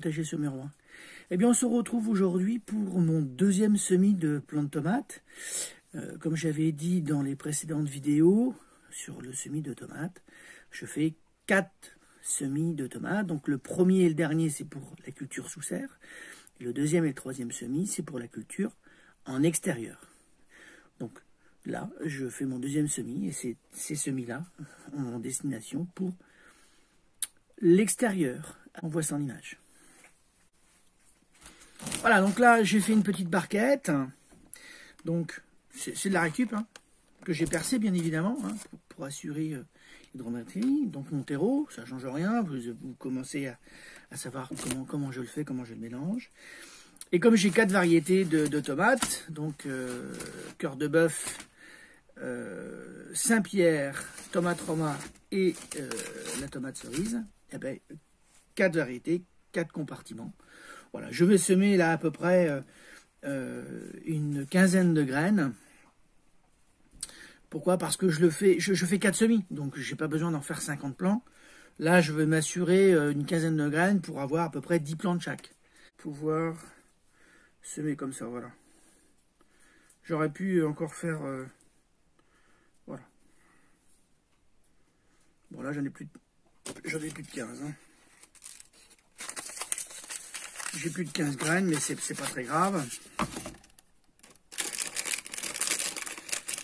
potager semerrois. Eh bien, on se retrouve aujourd'hui pour mon deuxième semis de plants de tomates. Comme j'avais dit dans les précédentes vidéos sur le semis de tomates, je fais 4 semis de tomates. Donc le premier et le dernier, c'est pour la culture sous serre. Le deuxième et le troisième semis, c'est pour la culture en extérieur. Donc là, je fais mon deuxième semis et ces semis-là ont en destination pour l'extérieur. On voit ça en image. Voilà, donc là, j'ai fait une petite barquette. Donc, c'est de la récup, hein, que j'ai percé, bien évidemment, hein, pour assurer l'hydrométrie. Donc, mon terreau, ça ne change rien. Vous commencez à savoir comment je le fais, comment je le mélange. Et comme j'ai 4 variétés de tomates, donc cœur de bœuf, Saint-Pierre, tomate Roma et la tomate cerise, eh ben, 4 variétés, 4 compartiments. Voilà, je vais semer là à peu près une quinzaine de graines. Pourquoi? Parce que je fais 4 semis, donc je n'ai pas besoin d'en faire 50 plants. Là, je vais m'assurer une quinzaine de graines pour avoir à peu près 10 plants de chaque. Pouvoir semer comme ça, voilà. J'aurais pu encore faire... voilà. Bon, là, j'en ai plus de 15. Hein. J'ai plus de 15 graines, mais c'est pas très grave.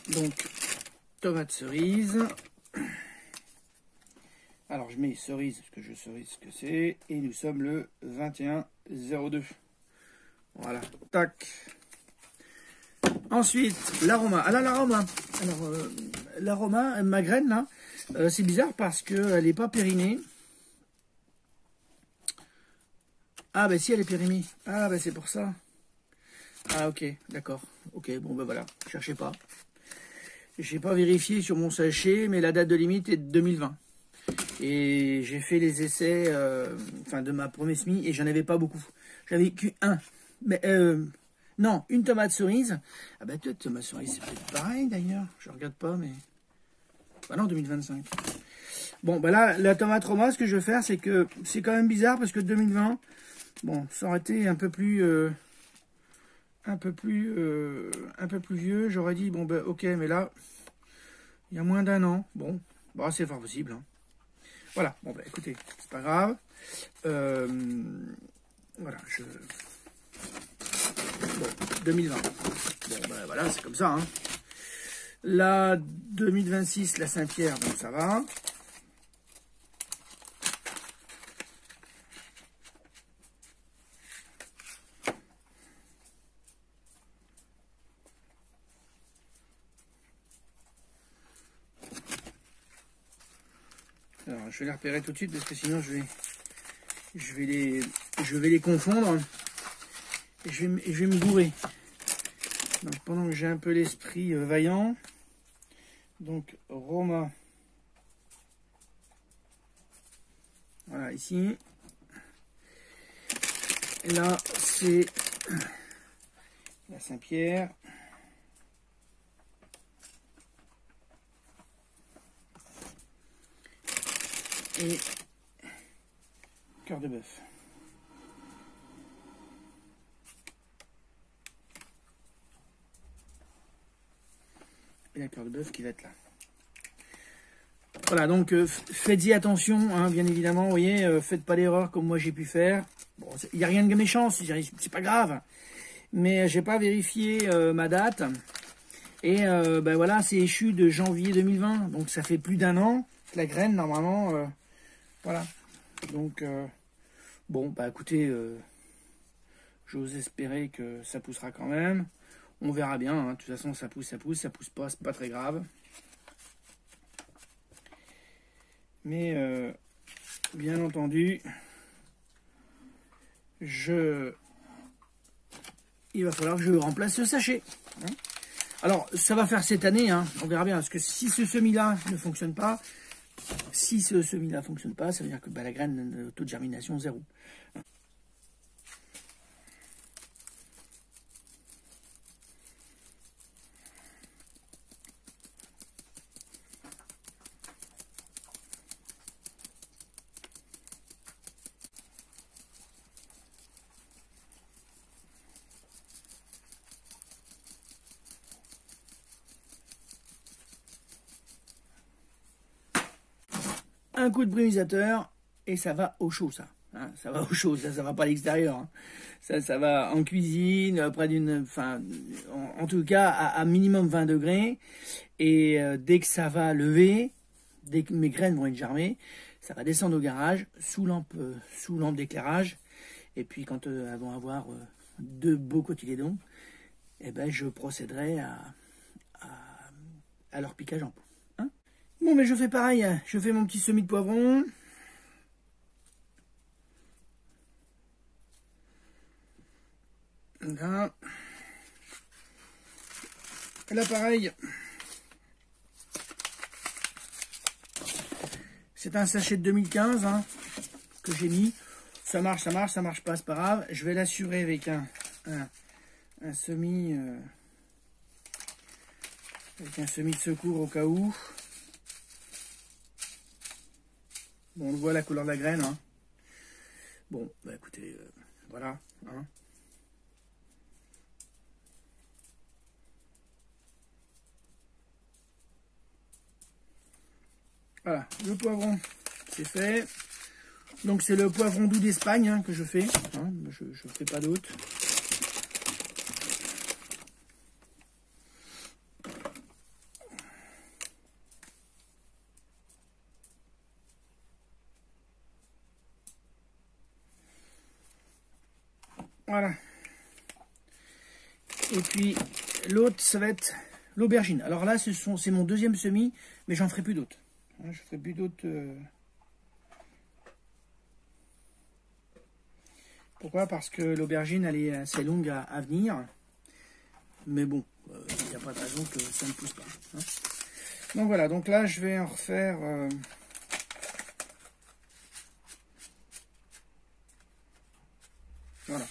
Donc, tomate cerise. Alors, je mets cerise, parce que je cerise ce que c'est. Et nous sommes le 21-02. Voilà, tac. Ensuite, l'aroma. Ah là, l'aroma. Alors, l'aroma, ma graine, là, c'est bizarre parce qu'elle n'est pas périmée. Ah, ben si, elle est périmée. Ah, ben c'est pour ça. Ah, ok, d'accord. Ok, bon, ben voilà, cherchez pas. Je n'ai pas vérifié sur mon sachet, mais la date de limite est de 2020. Et j'ai fait les essais de ma première semis et j'en avais pas beaucoup. J'avais qu'un. Mais non, une tomate cerise. Ah bah peut-être tomate cerise, c'est peut-être pareil d'ailleurs. Je regarde pas, mais... Bah non, 2025. Bon, bah là, la tomate Roma, ce que je vais faire, c'est que c'est quand même bizarre parce que 2020, bon, ça aurait été un peu plus vieux. J'aurais dit, bon, bah ok, mais là, il y a moins d'1 an. Bon, bah c'est fort possible. Hein. Voilà, bon, bah écoutez, c'est pas grave. Voilà, Bon, 2020. Bon, ben voilà, c'est comme ça. Hein. La 2026, la Saint-Pierre, donc ça va. Alors, je vais les repérer tout de suite parce que sinon je vais les confondre. Et je vais me gourer. Donc pendant que j'ai un peu l'esprit vaillant, donc Roma, voilà ici, et là c'est la Saint-Pierre, et cœur de bœuf. Et la cœur de bœuf qui va être là. Voilà, donc faites-y attention, hein, bien évidemment, vous voyez, faites pas l'erreur comme moi j'ai pu faire. Bon, il n'y a rien de méchant, c'est pas grave. Mais j'ai pas vérifié ma date. Et ben voilà, c'est échu de janvier 2020, donc ça fait plus d'1 an. La graine, normalement, voilà. Donc, bon, bah écoutez, j'ose espérer que ça poussera quand même. On verra bien, hein. De toute façon ça pousse pas, c'est pas très grave. Mais bien entendu, il va falloir que je remplace ce sachet. Hein. Alors ça va faire cette année, hein. On verra bien, parce que si ce semis-là ne fonctionne pas, ça veut dire que bah, la graine, le taux de germination 0. un coup de brumisateur et ça va au chaud, ça. Hein, ça va au chaud, ça va pas à l'extérieur. Hein. Ça va en cuisine, près d'une, enfin, en tout cas à minimum 20 degrés. Et dès que ça va lever, dès que mes graines vont être germées, ça va descendre au garage sous lampe d'éclairage. Et puis quand elles vont avoir 2 beaux cotylédons, eh ben je procéderai à leur piquage en pot. Hein, bon, mais je fais pareil. Hein. Je fais mon petit semis de poivron. Là, pareil, c'est un sachet de 2015 hein, que j'ai mis. Ça marche pas, c'est pas grave. Je vais l'assurer avec un semis, de secours au cas où. Bon, on voit la couleur de la graine. Hein. Bon, bah écoutez, voilà. Hein. Voilà, le poivron, c'est fait. Donc c'est le poivron doux d'Espagne hein, que je fais. Hein, je ne fais pas d'autre. Voilà. Et puis l'autre, ça va être l'aubergine. Alors là, c'est mon deuxième semis, mais j'en ferai plus d'autres. Je ferai plus d'autres. Pourquoi? Parce que l'aubergine, elle est assez longue à venir. Mais bon, il n'y a pas de raison que ça ne pousse pas. Hein. Donc voilà, donc là, je vais en refaire... Voilà.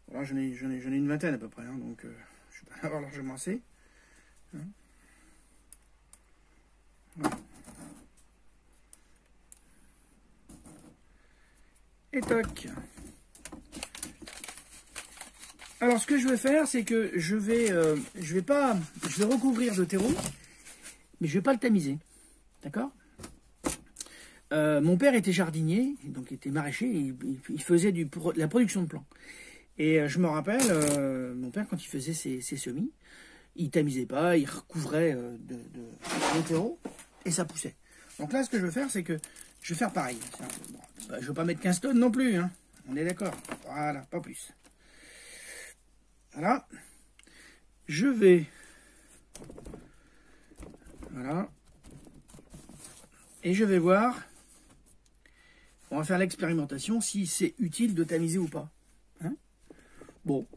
Voilà, j'en ai une vingtaine à peu près. Hein, donc, je ne vais pas avoir largement assez. Hein. Voilà. Et toc. Alors ce que je vais faire, c'est que je vais recouvrir de terreau, mais je vais pas le tamiser, d'accord? Mon père était jardinier, donc il était maraîcher, il faisait de la production de plants. Et je me rappelle, mon père quand il faisait ses semis, il tamisait pas, il recouvrait de terreau et ça poussait. Donc là, ce que je vais faire, c'est que je vais faire pareil. Bon, je ne vais pas mettre 15 tonnes non plus, hein. On est d'accord. Voilà, pas plus. Voilà. Je vais... Voilà. Et je vais voir... On va faire l'expérimentation si c'est utile de tamiser ou pas. Hein, bon,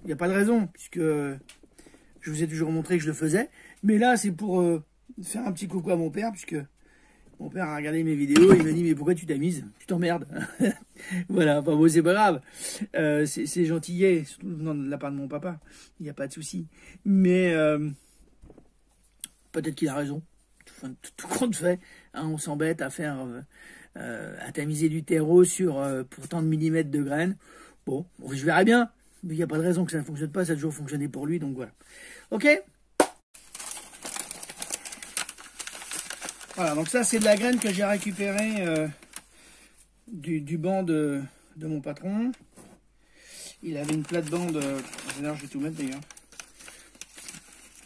il n'y a pas de raison, puisque je vous ai toujours montré que je le faisais. Mais là, c'est pour faire un petit coucou à mon père, puisque mon père a regardé mes vidéos, il m'a dit, mais pourquoi tu t'amuses? Tu t'emmerdes. Voilà, enfin bon, c'est pas grave. C'est gentillet, surtout de la part de mon papa. Il n'y a pas de souci. Mais peut-être qu'il a raison. Tout compte fait, hein, on s'embête à faire... à tamiser du terreau sur pour tant de millimètres de graines. Bon, je verrai bien. Mais il n'y a pas de raison que ça ne fonctionne pas. Ça a toujours fonctionné pour lui. Donc voilà. Ok. Voilà. Donc ça, c'est de la graine que j'ai récupérée du banc de mon patron. Il avait une plate-bande. D'ailleurs, je vais tout mettre d'ailleurs.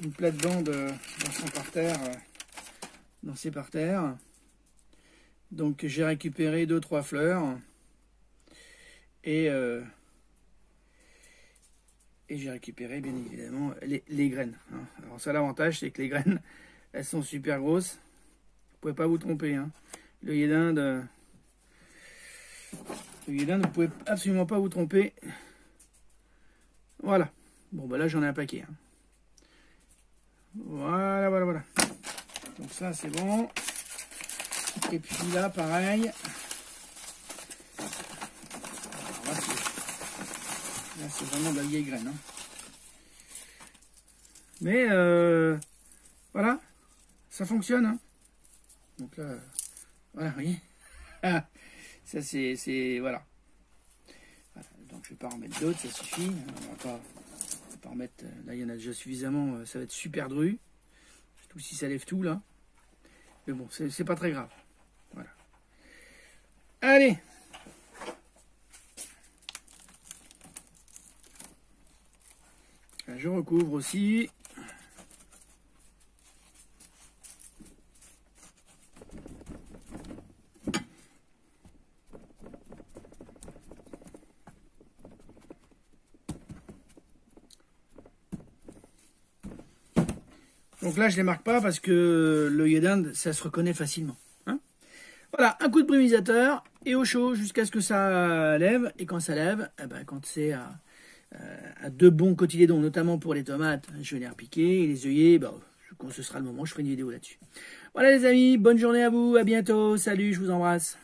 Une plate-bande dans son parterre. Dans ses parterres. Donc j'ai récupéré 2-3 fleurs et j'ai récupéré bien évidemment les graines. Hein. Alors ça, l'avantage, c'est que les graines, elles sont super grosses. Vous pouvez pas vous tromper. Hein. L'œillet d'Inde, vous pouvez absolument pas vous tromper. Voilà. Bon bah là j'en ai un paquet. Hein. Voilà. Donc ça c'est bon. Et puis là, pareil. Là, c'est vraiment de la vieille graine. Hein. Mais, voilà. Ça fonctionne. Hein. Donc là, voilà, vous voyez. Ça, c'est voilà. Donc, je ne vais pas en mettre d'autres, ça suffit. On va pas en mettre... Là, il y en a déjà suffisamment. Ça va être super dru. Surtout si ça lève tout, là. Mais bon, c'est pas très grave. Allez. Là, je recouvre aussi. Donc là, je ne les marque pas parce que l'œillet d'Inde, ça se reconnaît facilement. Hein, voilà, un coup de brumisateur et au chaud jusqu'à ce que ça lève. Et quand ça lève, eh ben, quand c'est à de bons cotylédons, notamment pour les tomates, je vais les repiquer. Et les œillets, ben, quand ce sera le moment, je ferai une vidéo là-dessus. Voilà les amis, bonne journée à vous, à bientôt, salut, je vous embrasse.